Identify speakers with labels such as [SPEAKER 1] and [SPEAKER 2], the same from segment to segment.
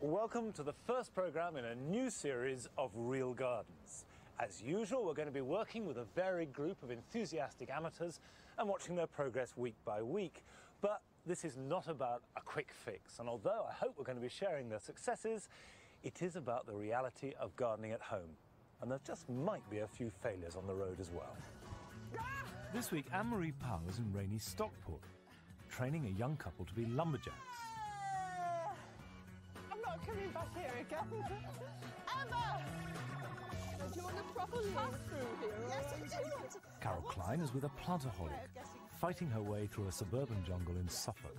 [SPEAKER 1] Welcome to the first programme in a new series of Real Gardens. As usual, we're going to be working with a varied group of enthusiastic amateurs and watching their progress week by week. But this is not about a quick fix, and although I hope we're going to be sharing their successes, it is about the reality of gardening at home. And there just might be a few failures on the road as well. This week, Anne-Marie Powell is in rainy Stockport, training a young couple to be lumberjacks.
[SPEAKER 2] I'm not coming back here again. Emma! Do you want to properly pass through here? Yes, I do want to.
[SPEAKER 1] Carol Klein is with a planterholic, fighting her way through a suburban jungle in Suffolk.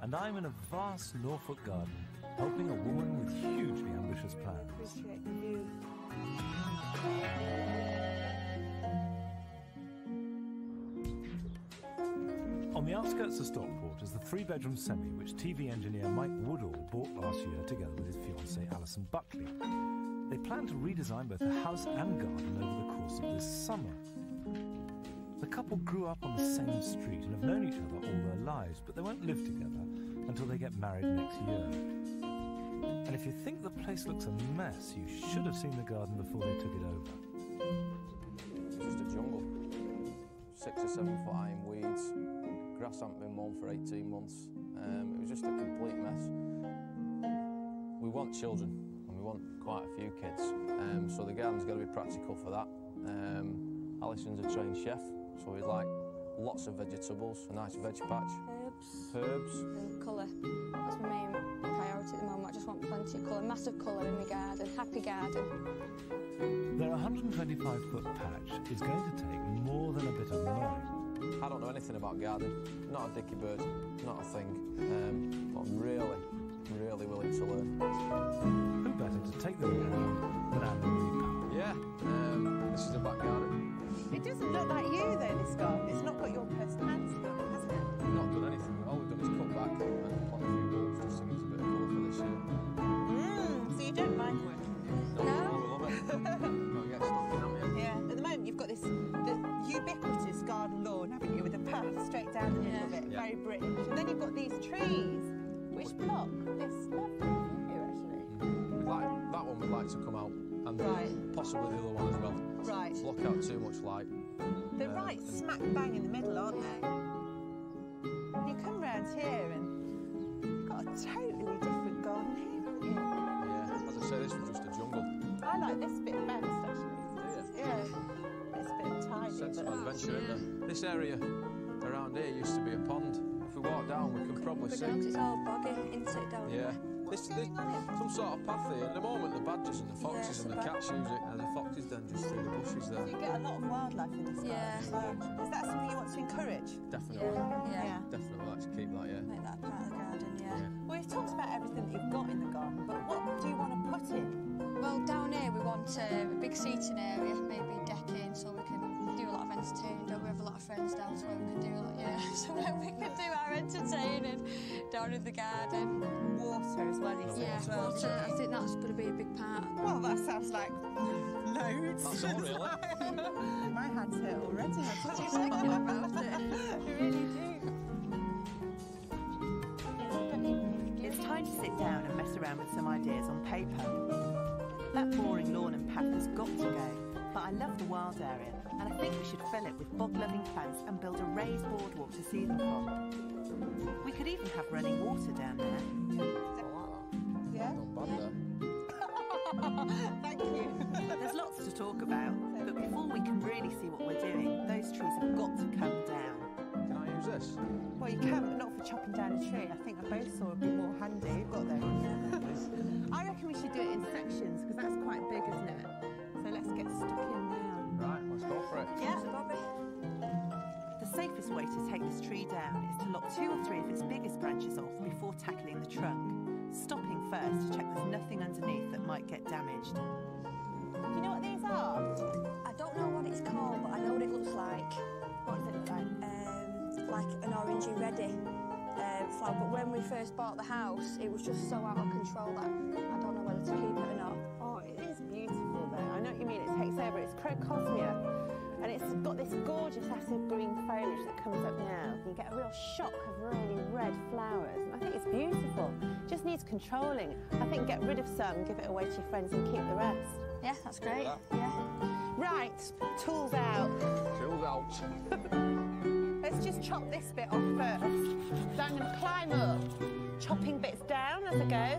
[SPEAKER 1] And I'm in a vast Norfolk garden, helping a woman with hugely ambitious plans.
[SPEAKER 2] Appreciate the view.
[SPEAKER 1] On the outskirts of Stockport is the three-bedroom semi which TV engineer Mike Woodall bought last year together with his fiancée Alison Buckley. They plan to redesign both the house and garden over the course of this summer. The couple grew up on the same street and have known each other all their lives, but they won't live together until they get married next year. And if you think the place looks a mess, you should have seen the garden before they took it over.
[SPEAKER 3] Just a jungle. 6 or 7 foot high in weeds. Grass hadn't been mown for 18 months. It was just a complete mess. We want children, and we want quite a few kids. So the garden's got to be practical for that. Alison's a trained chef, so we'd like lots of vegetables, a nice veg patch. Herbs.
[SPEAKER 4] And colour. That's my main priority at the moment. I just want plenty of colour, massive colour in my garden, happy garden.
[SPEAKER 1] Their 125-foot patch is going to take more than a bit of mowing.
[SPEAKER 3] I don't know anything about gardening, not a dicky bird, not a thing, but I'm really willing to learn.
[SPEAKER 1] Who better to take them around than Anne-Marie Powell?
[SPEAKER 3] Yeah, this is the back garden.
[SPEAKER 2] It doesn't look like you, though, this garden. It's not got your personality on it, has it?
[SPEAKER 3] We've not done anything. All we've done is cut back and plant a few bulbs just to give us a bit of colour for this year.
[SPEAKER 2] So you don't mind working?
[SPEAKER 3] No. We love it. Got to get stuck in, haven't you?
[SPEAKER 2] Yeah. At the moment, you've got the ubiquitous garden lawn, haven't you, with a path straight down the middle of it, very British. And then you've got these trees, which block this lovely view here, actually.
[SPEAKER 3] That one we'd like to come out, and possibly the other one as well.
[SPEAKER 2] Right.
[SPEAKER 3] Block out too much light.
[SPEAKER 2] They're right smack bang in the middle, aren't they? You come round here and you've got a totally different garden here, haven't you?
[SPEAKER 3] Yeah, as I say, this was just a jungle.
[SPEAKER 2] I like this bit best, actually. Yeah. It's a bit tiny.
[SPEAKER 3] Sense of adventure, isn't there? This area around here used to be a pond. If we walk down, we can probably see.
[SPEAKER 4] It's all boggy, isn't it, down
[SPEAKER 3] there? There's some sort of path here. At the moment, the badgers and the foxes and the cats use it, and the foxes then just through the bushes there.
[SPEAKER 2] So you get a lot of wildlife in this garden. So is that something you want to encourage?
[SPEAKER 3] Definitely.
[SPEAKER 4] Yeah.
[SPEAKER 3] Definitely like to keep that, yeah.
[SPEAKER 4] Make that part of the garden, yeah.
[SPEAKER 2] Well, you've talked about everything that you've got in the garden, but what do you want to put in?
[SPEAKER 4] Well, down here we want a big seating area, maybe decking, so we can do a lot of entertaining. Don't we have a lot of friends down, so we can do so we can do our entertaining down in the garden.
[SPEAKER 2] Water as well, you said.
[SPEAKER 4] Yeah, water. I think that's going to be a big part.
[SPEAKER 2] Well, that sounds like loads.
[SPEAKER 3] That's all, really.
[SPEAKER 2] My hands hurt already.
[SPEAKER 4] What are you thinking about it?
[SPEAKER 2] I really do. It's time to sit down and mess around with some ideas on paper. That boring lawn and path has got to go, but I love the wild area, and I think we should fill it with bog-loving plants and build a raised boardwalk to see them from. We could even have running water down there. Yeah?
[SPEAKER 3] Not bad there.
[SPEAKER 2] Thank you. There's lots to talk about, but before we can really see what we're doing, those trees have got to come down.
[SPEAKER 3] Can I use this?
[SPEAKER 2] Well, you can, but not for chopping down a tree. I think a bow saw would be more handy. You've got those. I reckon we should do it in sections, because that's quite big, isn't it? So let's get stuck in now.
[SPEAKER 3] Right, let's go for it.
[SPEAKER 2] Yeah, Bobby. The safest way to take this tree down is to lock 2 or 3 of its biggest branches off before tackling the trunk, stopping first to check there's nothing underneath that might get damaged. Do you know what these are?
[SPEAKER 4] I don't know what it's called, but I know what it looks like.
[SPEAKER 2] What does it look like?
[SPEAKER 4] Like an orangey reddy flower. But when we first bought the house, it was just so out of control that I don't know whether to keep it or not.
[SPEAKER 2] Oh, it is beautiful though. I know what you mean. It takes over. It's Crocosmia, and it's got this gorgeous acid green foliage that comes up now. You get a real shock of really red flowers. I think it's beautiful. Just needs needs controlling. I think get rid of some, give it away to your friends and keep the rest.
[SPEAKER 4] Yeah, that's great. Yeah.
[SPEAKER 2] Right, tools out.
[SPEAKER 3] Tools out.
[SPEAKER 2] Let's just chop this bit off first. So I'm going to climb up, chopping bits down as I go.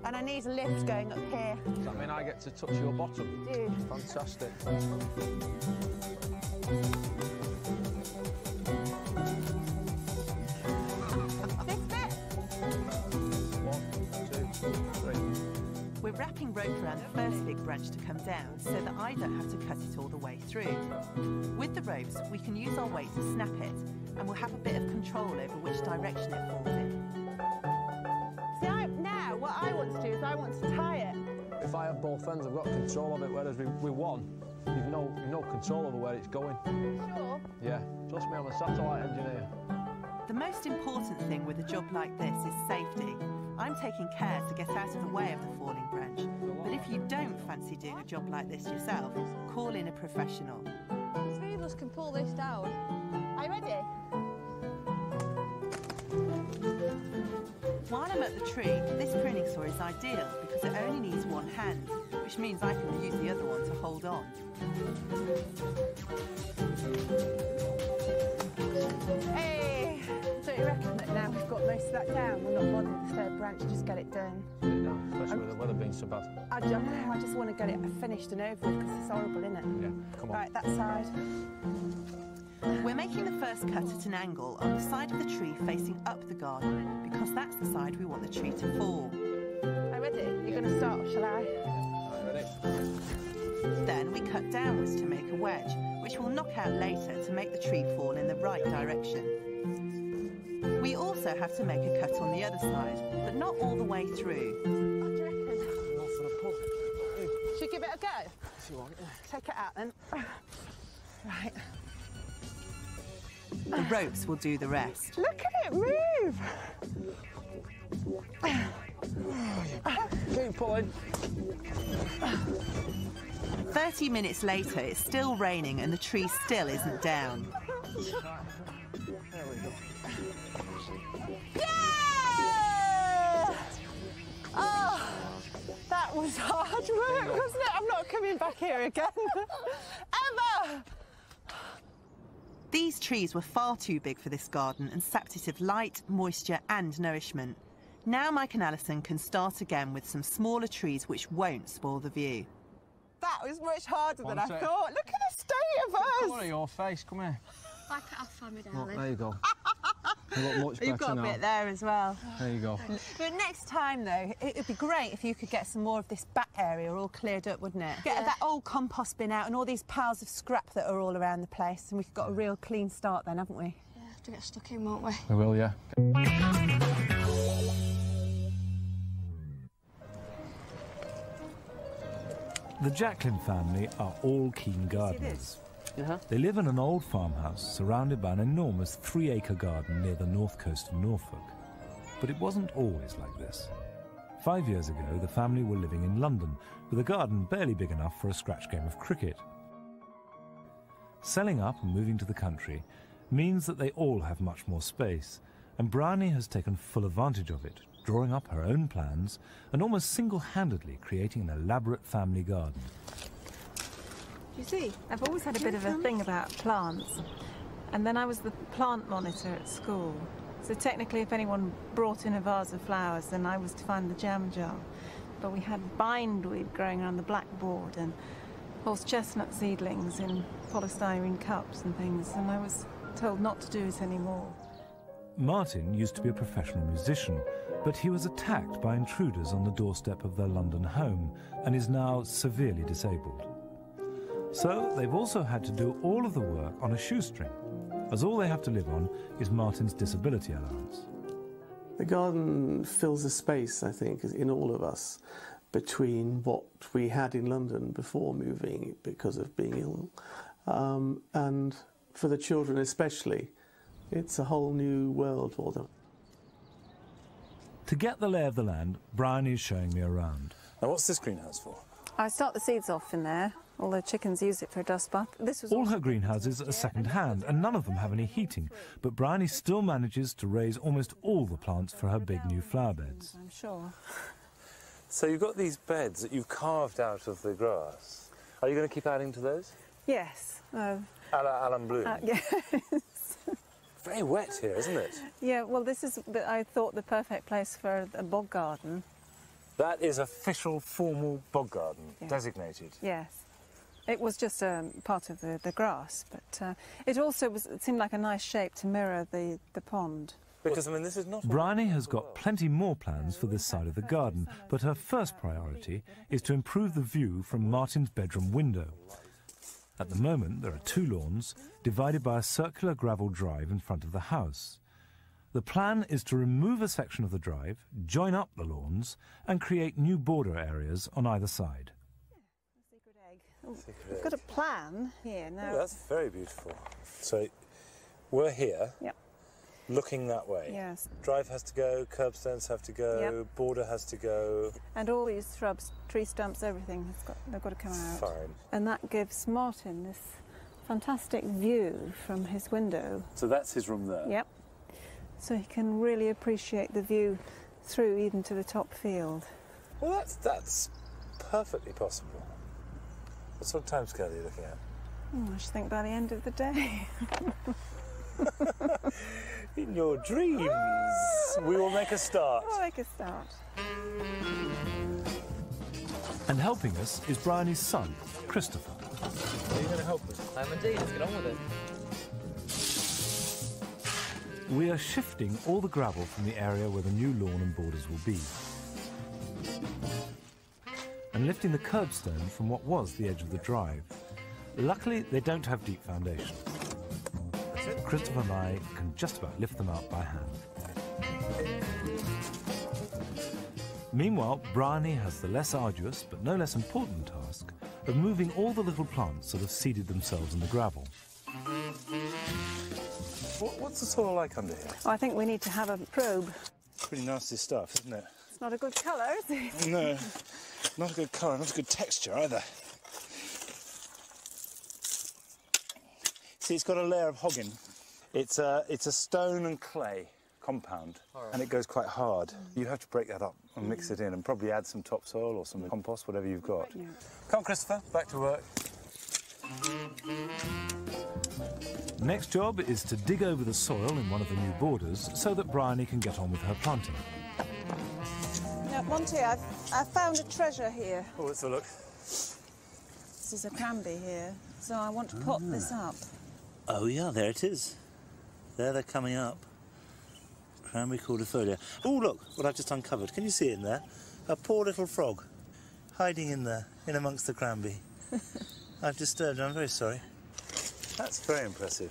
[SPEAKER 2] And I need a lift going up here.
[SPEAKER 3] Does that mean I get to touch your bottom?
[SPEAKER 2] Do.
[SPEAKER 3] Fantastic.
[SPEAKER 2] This bit.
[SPEAKER 3] 1, 2, 3.
[SPEAKER 2] We're wrapping rope around the first big branch to come down so that I don't have to cut it all the way through. With the ropes, we can use our weight to snap it, and we'll have a bit of control over which direction it falls in. See, now what I want to do is I want to tie it.
[SPEAKER 3] If I have both ends, I've got control of it, whereas with one, you've no control over where it's going.
[SPEAKER 2] Sure.
[SPEAKER 3] Yeah, trust me, I'm a satellite engineer.
[SPEAKER 2] The most important thing with a job like this is safety. I'm taking care to get out of the way of the falling branch. But if you don't fancy doing a job like this yourself, call in a professional.
[SPEAKER 4] The three of us can pull this down.
[SPEAKER 2] Are you ready? While I'm at the tree, this pruning saw is ideal because it only needs one hand, which means I can use the other one to hold on. Hey! Don't you reckon that now we've got most of that down, we're not bothered with the third branch, just get it done?
[SPEAKER 3] Especially with the weather being so bad.
[SPEAKER 2] I just want to get it finished and over with because it's horrible, isn't it?
[SPEAKER 3] Yeah, come on.
[SPEAKER 2] Right, that side. We're making the first cut at an angle on the side of the tree facing up the garden because that's the side we want the tree to fall. Are you ready? You're going to start, shall I?
[SPEAKER 3] Ready?
[SPEAKER 2] Then we cut downwards to make a wedge, which we'll knock out later to make the tree fall in the right direction. We also have to make a cut on the other side, but not all the way through. What do you reckon?
[SPEAKER 3] Not for a pull.
[SPEAKER 2] Should we give it a go?
[SPEAKER 3] If you want, yeah.
[SPEAKER 2] Take it out then. Right. The ropes will do the rest. Look at it move!
[SPEAKER 3] Keep pulling.
[SPEAKER 2] 30 minutes later, it's still raining and the tree still isn't down.
[SPEAKER 3] There we go.
[SPEAKER 2] Yeah! Oh, that was hard work, wasn't it? I'm not coming back here again. Ever! These trees were far too big for this garden and sapped it of light, moisture and nourishment. Now Mike and Alison can start again with some smaller trees which won't spoil the view. That was much harder than I thought. Look at the state of us!
[SPEAKER 3] Come on, your face, come here.
[SPEAKER 4] Back it off for me,
[SPEAKER 3] Look,
[SPEAKER 4] darling.
[SPEAKER 3] there you go. You look much better.
[SPEAKER 2] You've got a
[SPEAKER 3] now.
[SPEAKER 2] bit there as well.
[SPEAKER 3] There you go.
[SPEAKER 2] But next time, though, it'd be great if you could get some more of this back area all cleared up, wouldn't it? Get that old compost bin out and all these piles of scrap that are all around the place, and we've got a real clean start then, haven't we?
[SPEAKER 4] Yeah, have to get stuck in, won't we?
[SPEAKER 3] We will, yeah.
[SPEAKER 1] The Jacqueline family are all keen gardeners. They live in an old farmhouse surrounded by an enormous 3-acre garden near the north coast of Norfolk. But it wasn't always like this. 5 years ago, the family were living in London with a garden barely big enough for a scratch game of cricket. Selling up and moving to the country means that they all have much more space, and Bryony has taken full advantage of it, drawing up her own plans and almost single-handedly creating an elaborate family garden.
[SPEAKER 5] You see, I've always had a bit of a thing about plants. And then I was the plant monitor at school. So technically, if anyone brought in a vase of flowers, then I was to find the jam jar. But we had bindweed growing around the blackboard and horse chestnut seedlings in polystyrene cups and things, and I was told not to do it anymore.
[SPEAKER 1] Martin used to be a professional musician, but he was attacked by intruders on the doorstep of their London home and is now severely disabled. So they've also had to do all of the work on a shoestring, as all they have to live on is Martin's disability allowance.
[SPEAKER 6] The garden fills a space, I think, in all of us between what we had in London before moving because of being ill, and for the children especially, it's a whole new world for them.
[SPEAKER 1] To get the lay of the land, Brian is showing me around.
[SPEAKER 7] Now, what's this greenhouse for?
[SPEAKER 5] I start the seeds off in there, All the chickens use it for a dust bath. This was
[SPEAKER 1] All her greenhouses are second-hand, and none of them have any heating, but Bryony still manages to raise almost all the plants for her big new flower beds.
[SPEAKER 5] I'm sure.
[SPEAKER 1] So you've got these beds that you've carved out of the grass. Are you going to keep adding to those?
[SPEAKER 5] Yes.
[SPEAKER 1] A la Alan Bloom?
[SPEAKER 5] Yes.
[SPEAKER 1] Very wet here, isn't it?
[SPEAKER 5] Yeah, well, this is, I thought, the perfect place for a bog garden.
[SPEAKER 1] That is official, formal bog garden, designated.
[SPEAKER 5] Yes. It was just part of the grass, but it also it seemed like a nice shape to mirror the pond.
[SPEAKER 1] Because, I mean, this is not...
[SPEAKER 7] Bryony has got plenty more plans for this side of the garden, but her first priority is to improve the view from Martin's bedroom window. At the moment, there are 2 lawns, divided by a circular gravel drive in front of the house. The plan is to remove a section of the drive, join up the lawns, and create new border areas on either side.
[SPEAKER 5] Secret egg. Oh, we've got a plan here now.
[SPEAKER 1] Oh, that's very beautiful. So, we're here.
[SPEAKER 5] Yep.
[SPEAKER 1] Looking that way.
[SPEAKER 5] Yes.
[SPEAKER 1] Drive has to go, curbstones have to go, border has to go.
[SPEAKER 5] And all these shrubs, tree stumps, everything, they've got to come out.
[SPEAKER 1] Fine.
[SPEAKER 5] And that gives Martin this fantastic view from his window.
[SPEAKER 1] So that's his room there?
[SPEAKER 5] Yep. So he can really appreciate the view through even to the top field.
[SPEAKER 1] Well, that's perfectly possible. What sort of timescale are you looking at?
[SPEAKER 5] Oh, I should think by the end of the day.
[SPEAKER 1] In your dreams, we will make a start.
[SPEAKER 5] We'll make a start.
[SPEAKER 7] And helping us is Bryony's son, Christopher.
[SPEAKER 8] Are you going to help us? I am indeed. Let's get on with it.
[SPEAKER 7] We are shifting all the gravel from the area where the new lawn and borders will be, and lifting the curbstone from what was the edge of the drive. Luckily, they don't have deep foundations. Christopher and I can just about lift them out by hand. Meanwhile, Bryony has the less arduous, but no less important task of moving all the little plants that have seeded themselves in the gravel.
[SPEAKER 1] What's the soil like under here?
[SPEAKER 5] Oh, I think we need to have a probe.
[SPEAKER 1] Pretty nasty stuff, isn't it?
[SPEAKER 5] It's not a good colour, is it?
[SPEAKER 1] No, not a good colour, not a good texture either. See, it's got a layer of hogging. It's a stone and clay compound, and it goes quite hard. You have to break that up and mix it in, and probably add some topsoil or some compost, whatever you've got. Yeah. Come on, Christopher, back to work.
[SPEAKER 7] Next job is to dig over the soil in one of the new borders so that Bryony can get on with her planting.
[SPEAKER 5] Now, Monty, I've found a treasure here.
[SPEAKER 1] Oh, let's have a look.
[SPEAKER 5] This is a cranberry here, so I want to pot this up.
[SPEAKER 1] Oh, yeah, there it is. There they're coming up. Cranberry cordifolia. Oh, look, what I've just uncovered. Can you see it in there? A poor little frog hiding in there, in amongst the cranberry. I've disturbed it, I'm very sorry. That's very impressive.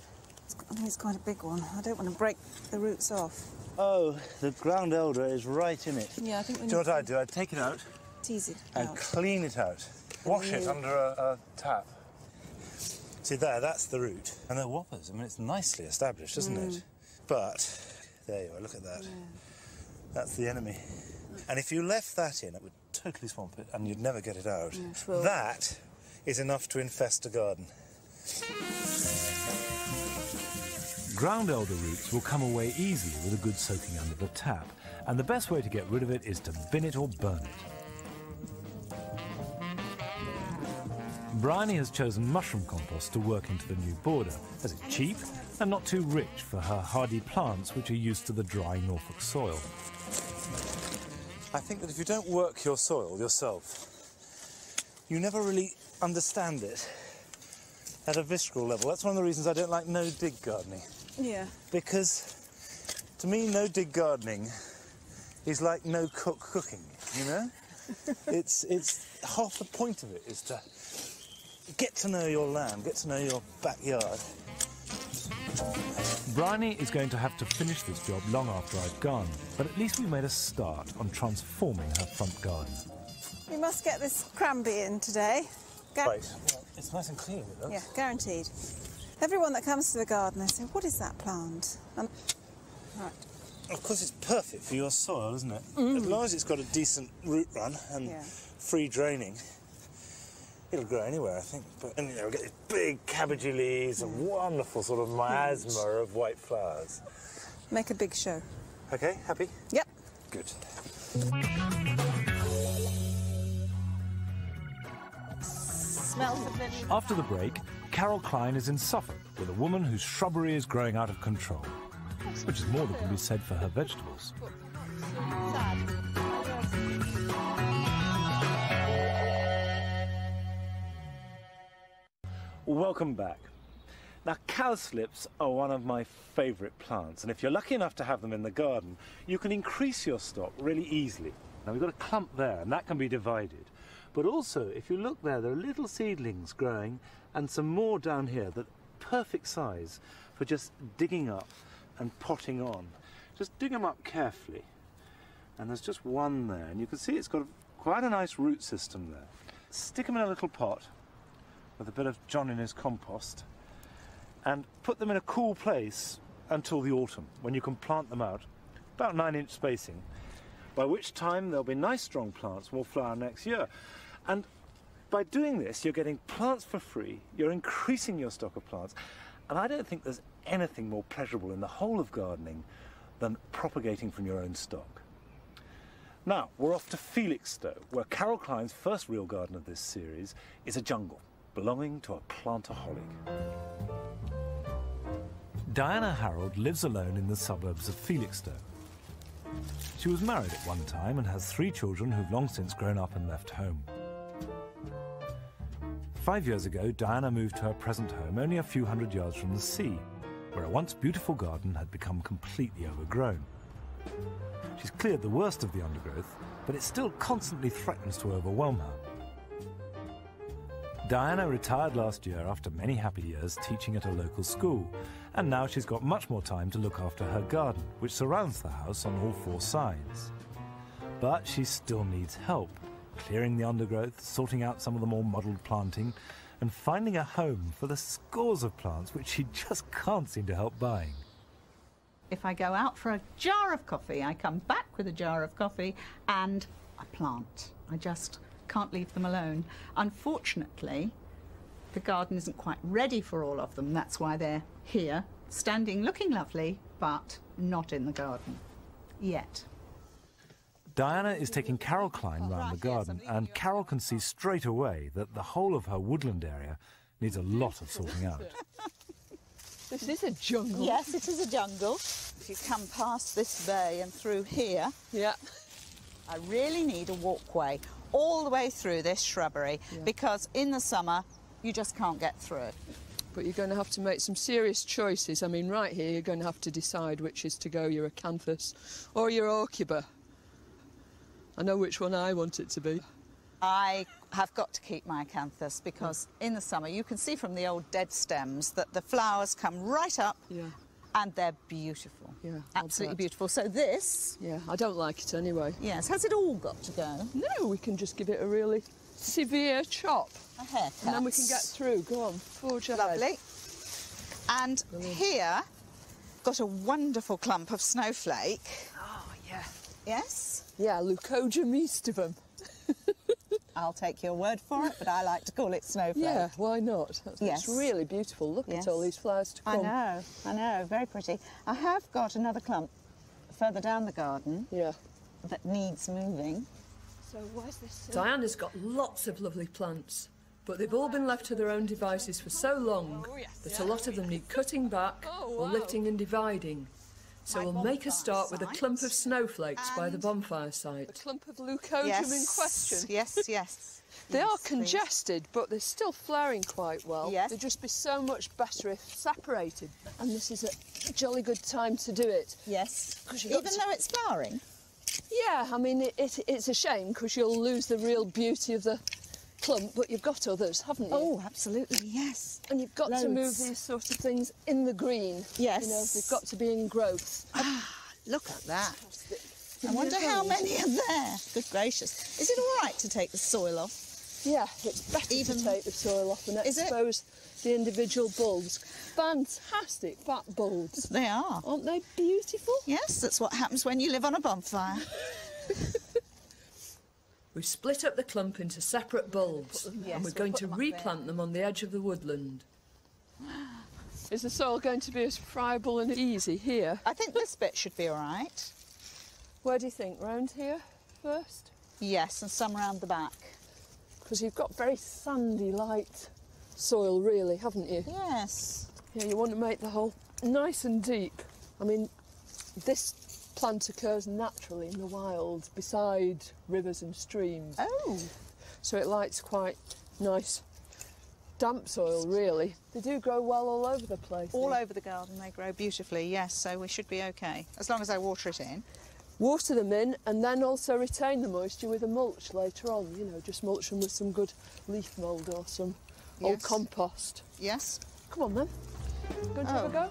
[SPEAKER 5] I think it's quite a big one. I don't want to break the roots off.
[SPEAKER 1] Oh, the ground elder is right in it.
[SPEAKER 5] Yeah, I think we need
[SPEAKER 1] do you know what I'd do? I'd take it out
[SPEAKER 5] tease it
[SPEAKER 1] and
[SPEAKER 5] out.
[SPEAKER 1] Clean it out. Wash it under a tap. See there, that's the root. And they're whoppers. I mean, it's nicely established, isn't it? But, there you are, look at that. Yeah. That's the enemy. And if you left that in, it would totally swamp it and you'd never get it out.
[SPEAKER 5] Yeah, sure.
[SPEAKER 1] That is enough to infest a garden.
[SPEAKER 7] Ground elder roots will come away easily with a good soaking under the tap, and the best way to get rid of it is to bin it or burn it. Bryony has chosen mushroom compost to work into the new border, as it's cheap and not too rich for her hardy plants which are used to the dry Norfolk soil.
[SPEAKER 1] I think that if you don't work your soil yourself, you never really understand it at a visceral level. That's one of the reasons I don't like no-dig gardening.
[SPEAKER 5] Yeah.
[SPEAKER 1] Because, to me, no-dig gardening is like no-cook cooking, you know? It's half the point of it is to get to know your land, get to know your backyard.
[SPEAKER 7] Bryony is going to have to finish this job long after I've gone, but at least we made a start on transforming her front garden.
[SPEAKER 5] We must get this cranberry in today.
[SPEAKER 1] Right. Well, it's nice and clean, it looks.
[SPEAKER 5] Yeah, guaranteed. Everyone that comes to the garden, they say, what is that plant? Right.
[SPEAKER 1] Of course, it's perfect for your soil, isn't it? As long as it's got a decent root run and free draining, It'll grow anywhere, I think. But, and, you know, we'll get these big cabbagey leaves and wonderful sort of miasma of white flowers.
[SPEAKER 5] Make a big show.
[SPEAKER 1] OK, happy?
[SPEAKER 5] Yep.
[SPEAKER 1] Good.
[SPEAKER 5] Smells of lily.
[SPEAKER 7] After the break, Carol Klein is in Suffolk with a woman whose shrubbery is growing out of control, which is more than can be said for her vegetables. Welcome back. Now, cowslips are one of my favourite plants, and if you're lucky enough to have them in the garden, you can increase your stock really easily. Now, we've got a clump there, and that can be divided. But also, if you look there are little seedlings growing, and some more down here that are perfect size for just digging up and potting on. Just dig them up carefully. And there's just one there, and you can see it's got quite a nice root system there. Stick them in a little pot with a bit of John Innes compost, and put them in a cool place until the autumn, when you can plant them out, about 9-inch spacing, by which time there'll be nice strong plants and will flower next year. And by doing this, you're getting plants for free, you're increasing your stock of plants, and I don't think there's anything more pleasurable in the whole of gardening than propagating from your own stock. Now, we're off to Felixstowe, where Carol Klein's first real garden of this series is a jungle belonging to a plantaholic. Diana Harold lives alone in the suburbs of Felixstowe. She was married at one time and has 3 children who've long since grown up and left home. 5 years ago, Diana moved to her present home only a few hundred yards from the sea, where a once beautiful garden had become completely overgrown. She's cleared the worst of the undergrowth, but it still constantly threatens to overwhelm her. Diana retired last year after many happy years teaching at a local school, and now she's got much more time to look after her garden, which surrounds the house on all 4 sides. But she still needs help, clearing the undergrowth, sorting out some of the more muddled planting, and finding a home for the scores of plants which she just can't seem to help buying.
[SPEAKER 9] If I go out for a jar of coffee, I come back with a jar of coffee and a plant. I just can't leave them alone. Unfortunately, the garden isn't quite ready for all of them. That's why they're here, standing, looking lovely, but not in the garden yet.
[SPEAKER 7] Diana is taking Carol Klein round the garden, and Carol can see straight away that the whole of her woodland area needs a lot of sorting out.
[SPEAKER 9] This is a jungle. Yes, it is a jungle. If you come past this bay and through here, yeah, I really need a walkway all the way through this shrubbery, because in the summer you just can't get through it.
[SPEAKER 10] But you're going to have to make some serious choices. I mean, right here you're going to have to decide which is to go, your acanthus or your aucuba. I know which one I want it to be.
[SPEAKER 9] I have got to keep my acanthus because in the summer you can see from the old dead stems that the flowers come right up and they're beautiful. Yeah, absolutely beautiful. So this...
[SPEAKER 10] Yeah, I don't like it anyway.
[SPEAKER 9] Yes, has it all got to go?
[SPEAKER 10] No, we can just give it a really severe chop.
[SPEAKER 9] A haircut.
[SPEAKER 10] And then we can get through. Go on, forge ahead.
[SPEAKER 9] Lovely. And here, got a wonderful clump of snowflake.
[SPEAKER 10] Oh, yeah.
[SPEAKER 9] Yes?
[SPEAKER 10] Yeah, Leucodia mistivum.
[SPEAKER 9] I'll take your word for it, but I like to call it snowflake.
[SPEAKER 10] Yeah, why not? It's really beautiful. Look at all these flowers to come.
[SPEAKER 9] I know, very pretty. I have got another clump further down the garden that needs moving.
[SPEAKER 10] So where's this? Diana's got lots of lovely plants, but they've all been left to their own devices for so long that a lot of them need cutting back or lifting and dividing. So we'll make a start with a clump of snowflakes by the bonfire site. A clump of leucodium in question?
[SPEAKER 9] Yes.
[SPEAKER 10] They are congested, but they're still flowering quite well. Yes. They'd just be so much better if separated. And this is a jolly good time to do it.
[SPEAKER 9] Yes. Even though it's flowering?
[SPEAKER 10] Yeah, I mean, it's a shame because you'll lose the real beauty of the clump, but you've got others, haven't you?
[SPEAKER 9] Oh, absolutely, yes.
[SPEAKER 10] And you've got to move these sort of things in the green.
[SPEAKER 9] Yes.
[SPEAKER 10] You know, they've got to be in growth.
[SPEAKER 9] Look at that. I wonder how many are there. Good gracious. Is it all right to take the soil off?
[SPEAKER 10] Yeah, it's better to take the soil off and expose the individual bulbs. Fantastic fat bulbs.
[SPEAKER 9] They are.
[SPEAKER 10] Aren't they beautiful?
[SPEAKER 9] Yes, that's what happens when you live on a bonfire.
[SPEAKER 10] We've split up the clump into separate bulbs,
[SPEAKER 9] Yes,
[SPEAKER 10] and we're going to replant them on the edge of the woodland.
[SPEAKER 11] Is the soil going to be as friable and easy here?
[SPEAKER 9] I think this bit should be all right.
[SPEAKER 11] Where do you think? Round here first?
[SPEAKER 9] Yes, and some round the back.
[SPEAKER 11] Because you've got very sandy, light soil, really, haven't you?
[SPEAKER 9] Yes.
[SPEAKER 11] Yeah, you want to make the hole nice and deep. I mean, this plant occurs naturally in the wild, beside rivers and streams.
[SPEAKER 9] Oh.
[SPEAKER 11] So it likes quite nice, damp soil, really. They do grow well all over the place.
[SPEAKER 9] All over the garden they grow beautifully, yes, so we should be OK, as long as I water it in.
[SPEAKER 11] Water them in and then also retain the moisture with a mulch later on, you know, just mulch them with some good leaf mould or some old compost.
[SPEAKER 9] Yes.
[SPEAKER 11] Come on then. Going to have a go?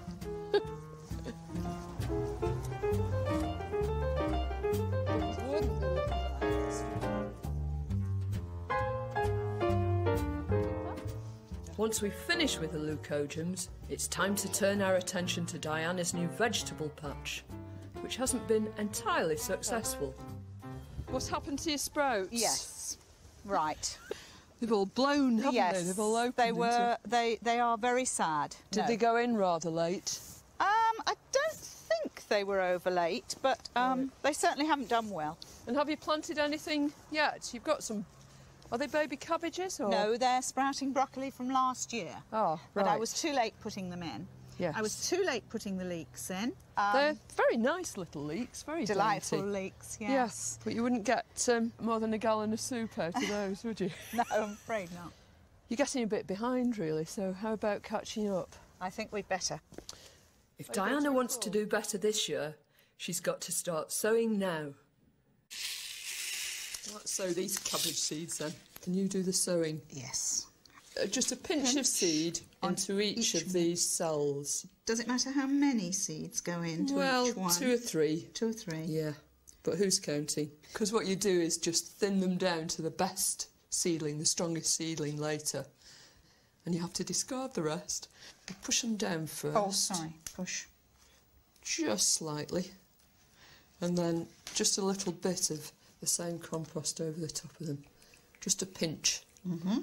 [SPEAKER 10] Once we've finished with the leucogyms, it's time to turn our attention to Diana's new vegetable patch, which hasn't been entirely successful.
[SPEAKER 11] What's happened to your sprouts?
[SPEAKER 9] Yes. Right.
[SPEAKER 11] They've all blown, haven't
[SPEAKER 9] yes,
[SPEAKER 11] they? They've all opened.
[SPEAKER 9] They were. They are very sad.
[SPEAKER 11] Did they go in rather late?
[SPEAKER 9] I don't think they were over late, but they certainly haven't done well.
[SPEAKER 11] And have you planted anything yet? You've got some. Are they baby cabbages or?
[SPEAKER 9] No, they're sprouting broccoli from last year.
[SPEAKER 11] Oh, right.
[SPEAKER 9] But I was too late putting them in.
[SPEAKER 11] Yes.
[SPEAKER 9] I was too late putting the leeks in.
[SPEAKER 11] They're very nice little leeks, very
[SPEAKER 9] delightful
[SPEAKER 11] dainty.
[SPEAKER 9] leeks, yes.
[SPEAKER 11] Yes, but you wouldn't get more than a gallon of soup out of those, would you?
[SPEAKER 9] No, I'm afraid not.
[SPEAKER 11] You're getting a bit behind, really, so how about catching up?
[SPEAKER 9] I think we'd better.
[SPEAKER 10] If Diana wants to do better this year, she's got to start sowing now.
[SPEAKER 11] Let's sow these cabbage seeds then. Can you do the sowing?
[SPEAKER 9] Yes.
[SPEAKER 11] Just a pinch of seed into each of these cells.
[SPEAKER 9] Does it matter how many seeds go into each one?
[SPEAKER 11] 2 or 3.
[SPEAKER 9] 2 or 3.
[SPEAKER 11] Yeah, but who's counting? Because what you do is just thin them down to the best seedling, the strongest seedling later. And you have to discard the rest. You push them down first.
[SPEAKER 9] Oh, sorry, push.
[SPEAKER 11] Just slightly. And then just a little bit of the same compost over the top of them. Just a pinch.
[SPEAKER 9] Mm-hmm.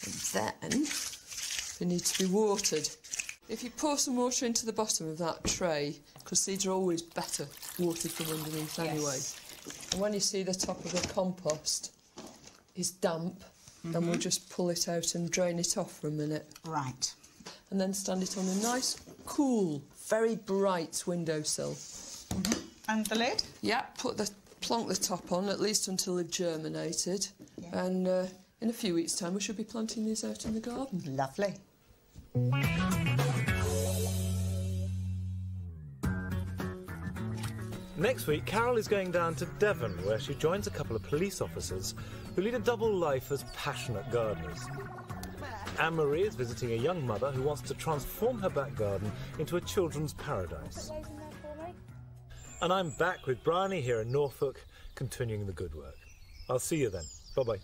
[SPEAKER 11] And then they need to be watered. If you pour some water into the bottom of that tray, because seeds are always better watered from underneath anyway. And when you see the top of the compost is damp, then we'll just pull it out and drain it off for a minute.
[SPEAKER 9] Right.
[SPEAKER 11] And then stand it on a nice, cool, very bright windowsill.
[SPEAKER 9] Mm-hmm. And the lid?
[SPEAKER 11] Yeah, plonk the top on, at least until they've germinated.
[SPEAKER 9] Yeah.
[SPEAKER 11] And in a few weeks' time, we should be planting these out in the garden.
[SPEAKER 9] Lovely.
[SPEAKER 7] Next week, Carol is going down to Devon, where she joins a couple of police officers who lead a double life as passionate gardeners. Anne-Marie is visiting a young mother who wants to transform her back garden into a children's paradise. And I'm back with Bryony here in Norfolk, continuing the good work. I'll see you then. Bye-bye.